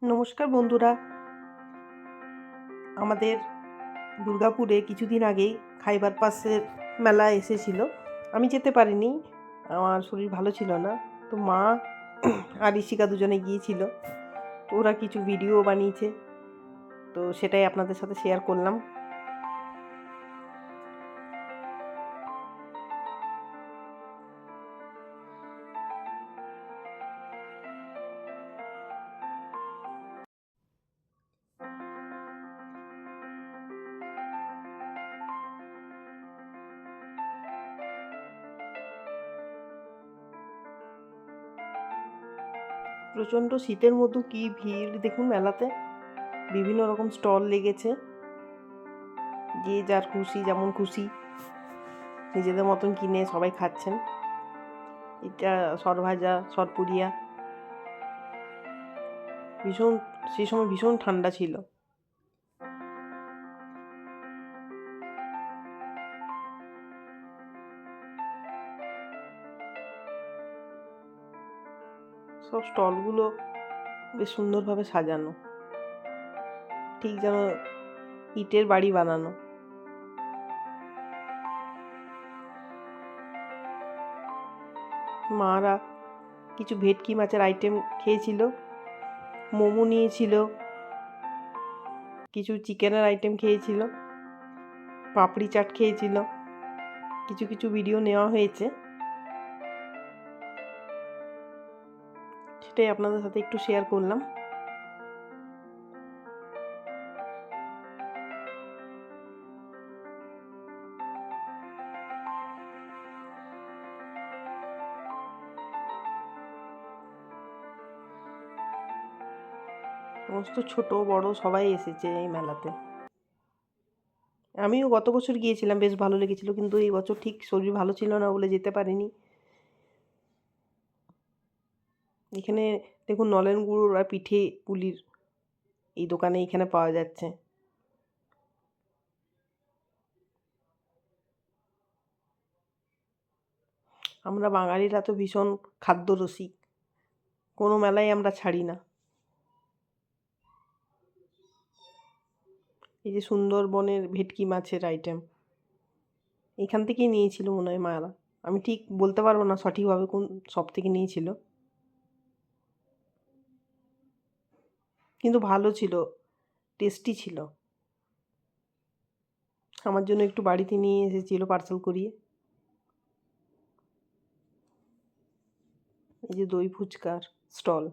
নমস্কার বন্ধুরা, আমাদের দুর্গাপুরে কিছুদিন আগেই খাইবার পাসের মেলা এসেছিল। আমি যেতে পারিনি, আমার শরীর ভালো ছিল না। তো মা আর ঋষিকা দুজনে গিয়েছিল। তো ওরা কিছু ভিডিও বানিয়েছে, তো সেটাই আপনাদের সাথে শেয়ার করলাম। প্রচণ্ড শীতের মধ্যে কি ভিড় দেখুন মেলাতে। বিভিন্ন রকম স্টল লেগেছে, যে যার খুশি যেমন খুশি নিজেদের মতন কিনে সবাই খাচ্ছেন। এটা সরভাজা, সরপুরিয়া। ভীষণ, সেই সময় ভীষণ ঠান্ডা ছিল। সব স্টলগুলো বেশ সুন্দরভাবে সাজানো, ঠিক যেন ইটের বাড়ি বানানো। মারা কিছু ভেটকি মাছের আইটেম খেয়েছিল, মোমো নিয়েছিল, কিছু চিকেনের আইটেম খেয়েছিল, পাপড়ি চাট খেয়েছিল। কিছু কিছু ভিডিও নেওয়া হয়েছে, সেটাই আপনাদের সাথে একটু শেয়ার করলাম। সমস্ত ছোট বড় সবাই এসেছে এই মেলাতে। আমিও গত বছর গিয়েছিলাম, বেশ ভালো লেগেছিল, কিন্তু এই বছর ঠিক শরীর ভালো ছিল না বলে যেতে পারিনি। এখানে দেখুন নলেন গুড় আর পিঠে পুলির এই দোকানে এখানে পাওয়া যাচ্ছে। আমরা বাঙালিরা তো ভীষণ খাদ্যরসিক, কোনো মেলায় আমরা ছাড়ি না। এই যে সুন্দরবনের ভেটকি মাছের আইটেম এখান থেকেই নিয়েছিল মনে হয় মায়েরা। আমি ঠিক বলতে পারবো না সঠিকভাবে কোন সব থেকে নিয়েছিল, কিন্তু ভালো ছিল, টেস্টি ছিল। আমার জন্য একটু বাড়িতে নিয়ে এসেছিল পার্সেল করিয়ে। এই যে দই ফুচকার স্টল।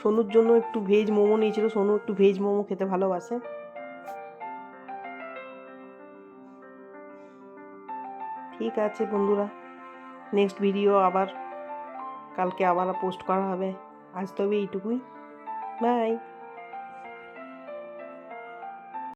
সোনুর জন্য একটু ভেজ মোমো নিয়েছিল, সোনু একটু ভেজ মোমো খেতে ভালোবাসে। ঠিক আছে বন্ধুরা, নেক্সট ভিডিও আবার কালকে আবার পোস্ট করা হবে। আজ তবে এইটুকুই, বাই।